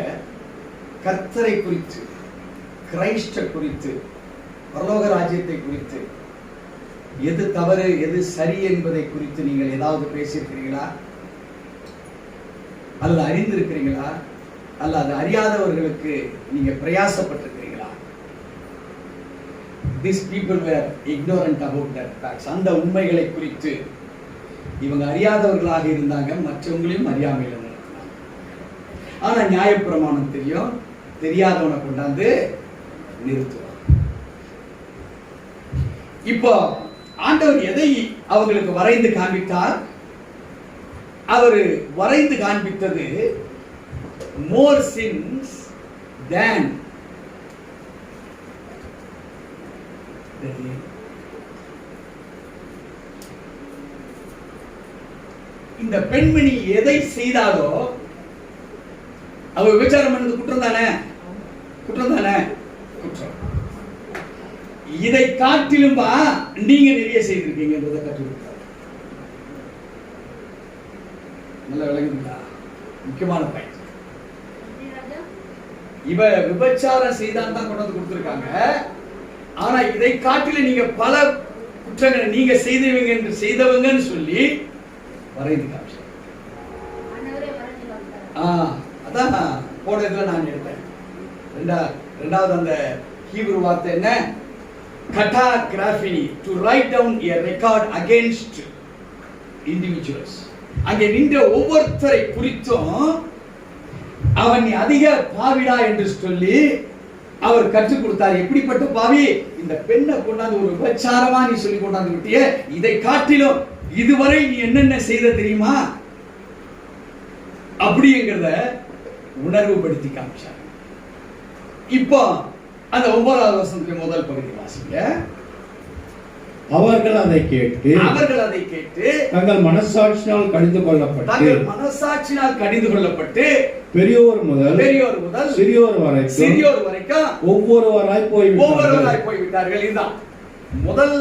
Speaker 1: கர்த்தரை குறித்து, கிரைஸ்ட குறித்து, பரலோக ராஜ்யத்தை குறித்து, எது தவறு எது சரி என்பதை குறித்து நீங்கள் ஏதாவது பேசியிருக்கிறீங்களா? அல்லது அறிந்திருக்கிறீங்களா? அல்லது அறியாதவர்களுக்கு நீங்க பிரயாசப்பட்டிருக்கிறீங்களா? These people were ignorant about that facts. அந்த உண்மைகளை குறித்து இவங்க அறியாதவர்களாக இருந்தாங்க, மற்றவங்களையும் அறியாமையில் நடத்தினாங்க. ஆனா நியாயப்பிரமாணம் தெரியும், தெரியாதவனை கொண்டாந்து நிறுத்துவார். இப்போ ஆண்டவர் எதை அவங்களுக்கு வரைந்து காண்பித்தார்? அவர் வரைந்து காண்பித்தது more sins than இந்த பெண்மணி எதை செய்தாலோ அவ விபச்சாரம் பண்ணது குற்றம் தானே? குற்றம் தானே? குற்றம். இதை காட்டிலும் நீங்க நிறைய செய்திருக்கீங்கன்றதை கற்றுக் நல்ல விளங்குங்களா? முக்கியமான பாயிண்ட். இவ விபச்சாரம் செய்தான் தான் கொண்டு வந்து கொடுத்திருக்காங்க. ஆனா இதை காட்டில நீங்க பல குற்றங்களை நீங்க செய்தவங்கன்னு சொல்லி வரைந்து காமிச்சு. அதான் போன இதுல நான் எடுத்தேன். ரெண்டாவது அந்த ஹீப்ரு வார்த்தை என்ன? Katagraphy, to write down a record against individuals. அங்கே நின்ற ஒவ்வொருத்தரை குறித்தும் அவன் அதிக பாவிடா என்று சொல்லி அவர் கற்றுக் கொடுத்தார். எப்படிப்பட்ட பாவி? இந்த பெண்ணை கொண்டாந்து ஒரு விபச்சாரமா நீ சொல்லி கொண்டாந்து விட்டியே, இதை காட்டிலும் இதுவரை நீ என்னென்ன செய்த தெரியுமா அப்படிங்கிறத உணர்வுபடுத்தி காமிச்சார். இப்போ அந்த 9வது வசனத்துக்கு முதல் பகுதி வாசிங்க.
Speaker 3: அவர்கள் அதை கேட்டு
Speaker 1: தங்கள்
Speaker 3: மனசாட்சியினால் கடிந்து கொள்ளப்பட்டு
Speaker 1: பெரியோர் முதல்
Speaker 3: சிறியோர் வரைக்கும் ஒவ்வொருவராய்
Speaker 1: போய்விட்டார்கள். இதுதான் முதல்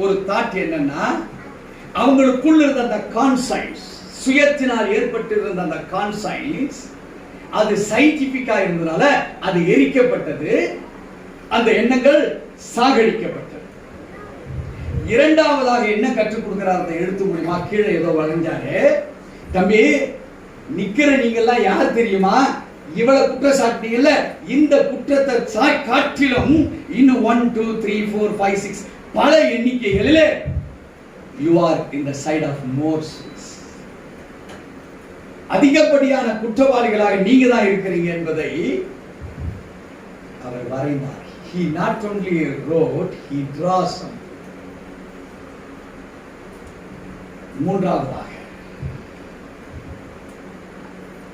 Speaker 1: ஒரு தாட். என்னன்னா அவங்களுக்குள்ள இருந்த அந்த கான்சைன்ஸ், சுயத்தினால் ஏற்பட்டிருந்த அந்த கான்சைன்ஸ், அது சயின்டிபிக்கா இருந்தனால அது எரிக்கப்பட்டது, அந்த எண்ணங்கள் சாகடிக்கப்பட்டது. இரண்டாவதாக என்ன கற்றுக் கொடுக்கிறார் அந்த எழுத்து மூலமா? கீழே ஏதோ வளைஞ்சாரு, தம்பி நிக்கிற நீங்க எல்லாம் யார் தெரியுமா? இவ்வளவு குற்றம் சாட்டினீங்கல்ல, இந்த குற்றத்தை காட்டிலும் இன்னும் 1 2 3 4 5 6 பல எண்ணிக்கைகளிலே you are in the side of more sins. அதிகப்படியான குற்றவாளிகளாக நீங்க தான் இருக்கிறீங்க என்பதை அவர் வரைந்தார். He not only wrote, he draws some. மூன்றாவதாக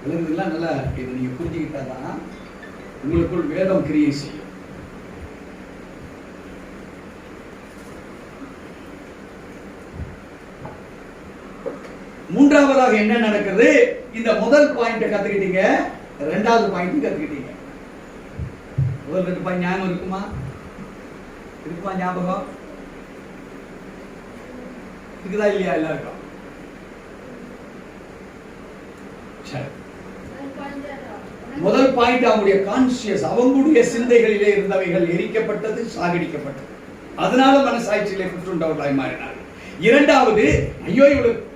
Speaker 1: விலங்குலாம் நல்லா இதை நீங்க புரிஞ்சுக்கிட்டாதான் உங்களுக்குள் வேதம் கிரியை செய்யும். மூன்றாவதாக என்ன நடக்குது? இந்த முதல் பாயிண்ட் கத்துக்கிட்டீங்க, இரண்டாவது பாயிண்ட் கத்துக்கிட்டீங்க. முதல் 2 பாயிண்ட் ஞாபகம் இருக்குமா? ஞாபகம் இருக்குதா இல்லையா எல்லாருக்கும்? முதல் பாயிண்ட் அவங்களுடைய கான்சியஸ், அவங்களுடைய சிந்தைகளிலே இருந்தவைகள் எரிக்கப்பட்டது, சாகடிக்கப்பட்டது. அதனால மனசாட்சியிலே குற்றுண்டவர்களாய் மாறினார்கள். இரண்டாவது, ஐயோ இவ்வளவு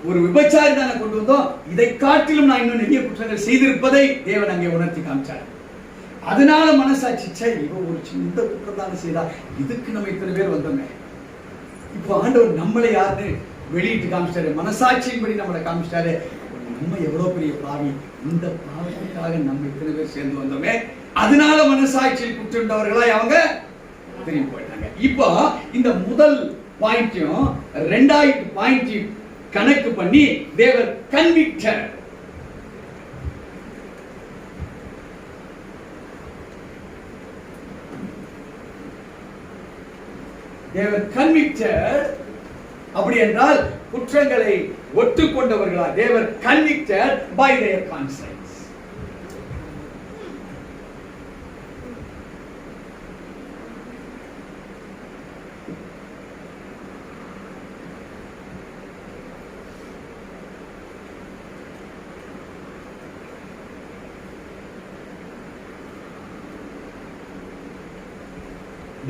Speaker 1: ஒரு விபச்சாரி தானே கொண்டு வந்தோம், இதை காட்டிலும் நான் இன்னும் நிறைய குற்றங்கள் செய்திருப்பதை தேவன் அங்கே உணர்த்தி காமிச்சார். அதனால மனசாட்சி, இவன் ஒரு சின்ன குற்றம் தானே செய்தா, இதுக்கு நம்ம இத்தனை பேர் வந்தோமே. இப்போ ஆண்டவர் நம்மளை யாருன்னு வெளியிட்டு காமிச்சிட்டாரு, மனசாட்சியின்படி நம்மளை காமிச்சிட்டாரு. நம்ம எவ்வளவு பெரிய பாவி, இந்த பாவத்துக்காக நம்ம இத்தனை பேர் சேர்ந்து வந்தோமே, அதனால மனசாட்சியில் குற்றண்டவர்களாய் அவங்க திரும்பி போயிட்டாங்க. இப்போ இந்த முதல் பாயிண்டையும் ரெண்டாவது பாயிண்டையும் கணக்கு பண்ணி தேவர் கன்விக்டர். தேவர் கன்விக்டர் அப்படி என்றால் குற்றங்களை ஒத்துக்கொண்டவர்களா? They were convicted by their conscience.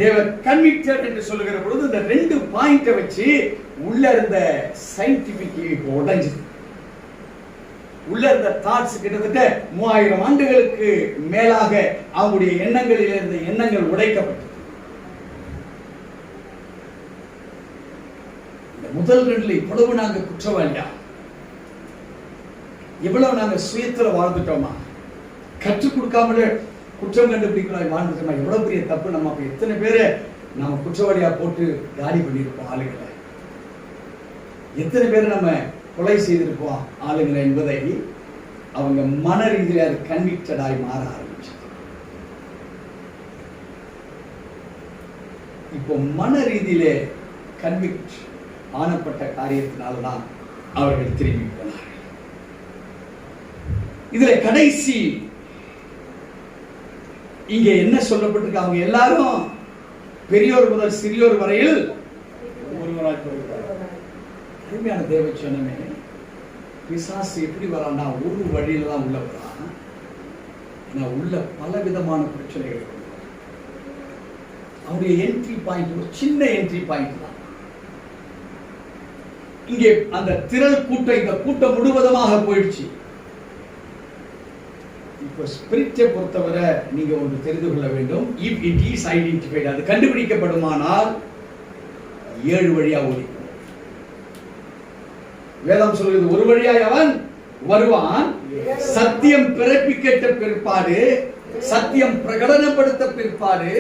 Speaker 1: They were convicted என்று சொல்லுகிற பொழுது இந்த 2 பாயிண்ட வச்சு உள்ள இருந்த சயின்டிபிக் உடைஞ்சது. உள்ள இருந்த தாட்ஸ் கிட்டத்தட்ட 3000 ஆண்டுகளுக்கு மேலாக அவங்களுடைய எண்ணங்களில் இருந்த எண்ணங்கள் உடைக்கப்பட்டது. இந்த முதல் 2 இவ்வளவு நாங்க குற்றவாளியா, இவ்வளவு நாங்க சுயத்துல வாழ்ந்துட்டோமா, கற்றுக் கொடுக்காமலே குற்றம் கண்டுபிடிக்கிறாய் வாழ்ந்துட்டோமா, எவ்வளவு பெரிய தப்பு. நம்ம அப்ப எத்தனை பேரை நம்ம குற்றவாளியா போட்டு காலி பண்ணியிருப்போம் ஆளுங்களை, எத்தனை பேரை நம்ம கொலை செய்திருப்போம் ஆளுங்களை என்பதை அவங்க மன ரீதியில் அது கன்விக்டடாய் மாற ஆரம்பிச்சு. இப்போ மன ரீதியிலே கன்விக்ட் ஆனப்பட்ட காரியத்தினால்தான் அவர்கள் திரும்பி போனார்கள். இதுல கடைசி இங்க என்ன சொல்லப்பட்டிருக்கு, அவங்க எல்லாரும் பெரியோர் முதல் சிறியோர் வரையில் ஒருவராய் போகிறார். அருமையான தேவச்சனமே, பிசாசு எப்படி வரான்னா ஒரு வழியில தான் உள்ள வரான். உள்ள பல விதமான பிரச்சனைகள். அவருடைய என்ட்ரி பாயிண்ட் ஒரு சின்ன என்ட்ரி பாயிண்ட் தான். இங்கே அந்த திரள் கூட்டம், இந்த கூட்டம் முழுவதுமாக போயிடுச்சு. இப்போ ஸ்பிரிட்டை பொறுத்தவரை நீங்க ஒன்று தெரிந்து கொள்ள வேண்டும். இஃப் இட் இஸ் ஐடென்டிஃபைட், அது கண்டுபிடிக்கப்படுமானால் 7 வழியா ஓடி. வேதம் சொல்கிறது ஒரு வழியாய் அவன் வருவான், சத்தியம் பிறப்பிக்கட்ட பிற்பாடு, சத்தியம் பிரகடனப்படுத்த பிற்பாடு,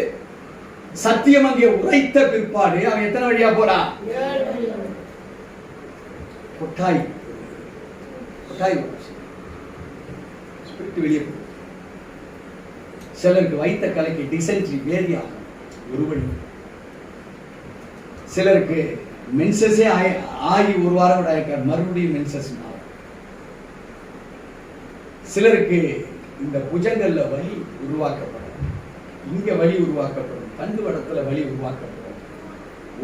Speaker 1: சத்தியம் அங்கே உரைத்த பிற்பாடு அவன் எத்தனை வழியா போறான்? கொட்டாய் கொட்டாய் ஸ்பிரிட் வெளியே போகும். சிலருக்கு வைத்த கலைக்கு டிசென்ட்ரி வேரியா ஒரு வழி, சிலருக்கு மென்சஸே ஆகி ஒரு வாரம் கூட ஆயிருக்கார், மறுபடியும் மென்சஸ் ஆகும். சிலருக்கு இந்த புஜங்கள்ல வலி உருவாக்கப்படும், இங்க வலி உருவாக்கப்படும், தண்டு வடத்துல வலி உருவாக்கப்படும்.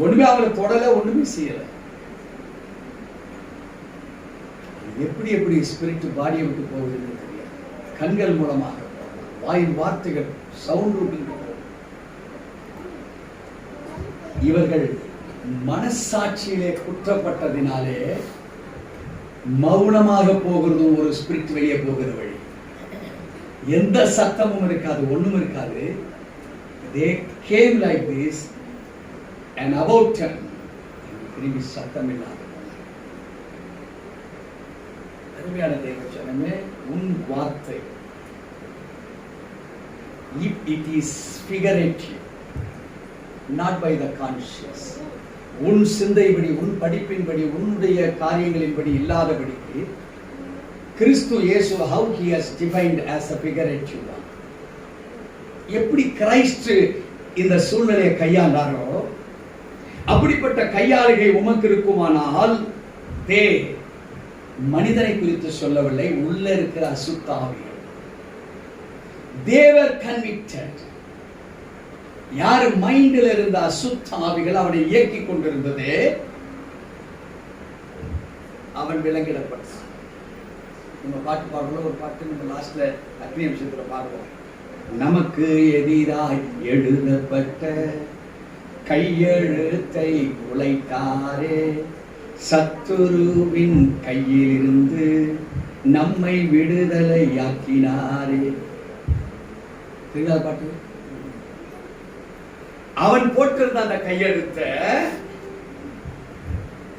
Speaker 1: ஒண்ணுமே அவங்களை தொடல, ஒண்ணுமே செய்யல. எப்படி எப்படி ஸ்பிரிட் பாடியை விட்டு போகுதுன்னு தெரியாது. கண்கள் மூலமாக, வாயின் வார்த்தைகள், சவுண்ட் ரூட்டிங். இவர்கள் மனசாட்சியிலே குற்றப்பட்டதினாலே மௌனமாக போகிறதும் ஒரு ஸ்பிரிட் வெளியே போகிற வழி. எந்த சத்தமும் இருக்காது, ஒண்ணும் இருக்காது. they came like this and about them திரும்பி சத்தம் இல்லாத. அருமையான தேவச்சனமே, உன் வார்த்தை if it is figurative, not by the conscious, உன் சிந்தைப்படி, உன் படிப்பின்படி, உன்னுடைய காரியங்களின்படி இல்லாதபடிக்கு கிறிஸ்து இயேசு how he has defined as a figurative one, எப்படி கிறிஸ்து இந்த சூழ்நிலையை கையாண்டாரோ அப்படிப்பட்ட கையாளுகை உமக்கு இருக்குமானால், மனிதனை குறித்து சொல்லவில்லை, உள்ள இருக்கிற அசுத்த ஆவிகள். they were convicted. யாரு மைண்டில் இருந்த அசுத்த ஆவிகள் அவனை இயக்கி கொண்டிருந்தது, அவன் விலங்கிடப்பட்டான். நம்ம பாட்டு பாடுறோம், ஒரு பாட்டு நம்ம லாஸ்ட்ல அக்னி விஷயத்துல பாடுவோம். நமக்கு எதிராய் எழுதப்பட்ட கையெழுத்தை உழைத்தாரே, சத்துருவின் கையிலிருந்து நம்மை விடுதலையாக்கினாரே. தெரியாத பாட்டு. அவன் போட்டிருந்த அந்த கையெழுத்தை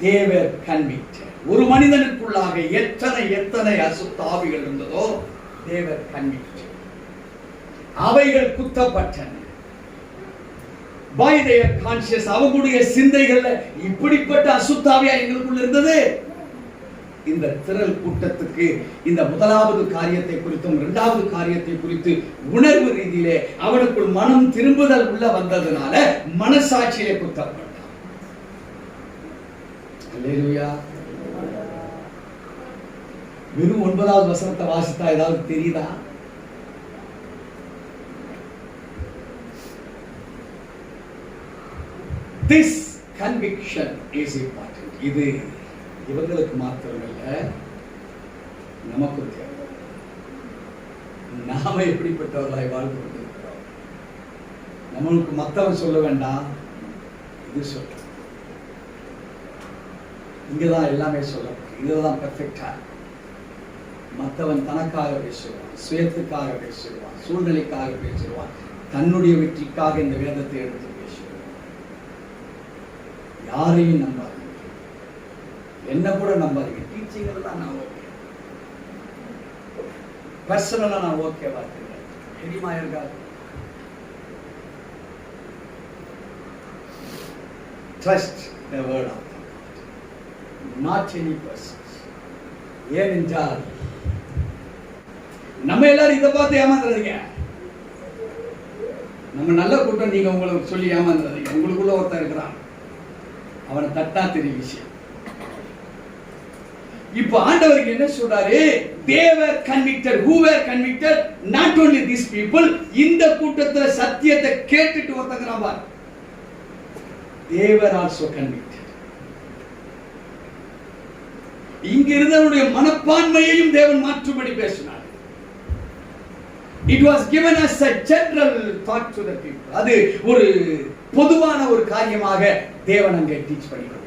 Speaker 1: they were convicted. ஒரு மனிதனுக்குள்ளாக எத்தனை எத்தனை அசுத்த ஆவிகள் இருந்ததோ they were convicted. அவைகள் குத்தப்பட்டன by their conscience. அவங்களுடைய சிந்தைகள்ல இப்படிப்பட்ட அசுத்தாவியா எங்களுக்குள்ள இருந்தது. இந்த திரள் கூட்டத்துக்கு இந்த முதலாவது காரியத்தை குறித்தும் இரண்டாவது காரியத்தை குறித்து உணர்வு ரீதியிலே அவனுக்குள் மனம் திரும்புதல் உள்ள வந்ததுனால மனசாட்சியிலே குத்தப்பட்டான். அல்லேலூயா. வெறும் 9வது வசனத்தை வாசித்தா ஏதாவது தெரியுதா? This conviction is important. இது இவங்களுக்கு மாத்திரமல்ல, நமக்கு தேவை. நாம எப்படிப்பட்டவர்களாய் வாழ்ந்து கொண்டிருக்கிறோம். நம்மளுக்கு மத்தவன் சொல்ல வேண்டாம், இது சொல்ல. இங்கதான் எல்லாமே சொல்லப்படும். இதுதான் பெர்ஃபெக்டா. மத்தவன் தனக்காக பேசுவான், சுயத்துக்காக பேசுவான், சூழ்நிலைக்காக பேசுவான், தன்னுடைய வெற்றிக்காக இந்த வேதத்தை எடுத்து பேசுவான். யாரையும் நம்பாதீங்க, என்ன கூட நம்பாதீங்க. டீச்சிங் எல்லாம் நான் ஓகே, பர்சனலா நான் ஓகே பார்த்துக்கிறேன். தெரியுமா இருக்காது? Trust the word of God, not any persons. ஏனென்றால் நம்ம எல்லாரும் இதை பார்த்து ஏமாந்துறீங்க. நம்ம நல்ல கூட்டம், நீங்க உங்களுக்கு சொல்லி ஏமாந்துறீங்க. உங்களுக்குள்ள ஒருத்தர் இருக்கிறான், அவனை தட்டா தெரியும் விஷயம். இப்ப ஆண்டவருக்கு என்ன சொல்றாரு? they were convicted. who were convicted? not only these people. இந்த கூட்டத்துல சத்தியத்தை கேட்டுட்டு ஒருத்தங்கறான் பார், they were also convicted. இங்க இருந்தவருடைய மனப்பான்மையையும் தேவன் மாற்றும்படி பேசினார். It was given as a general thought to the people. அது ஒரு பொதுவான ஒரு காரியமாக தேவன் அங்கே டீச் பண்ணினார்.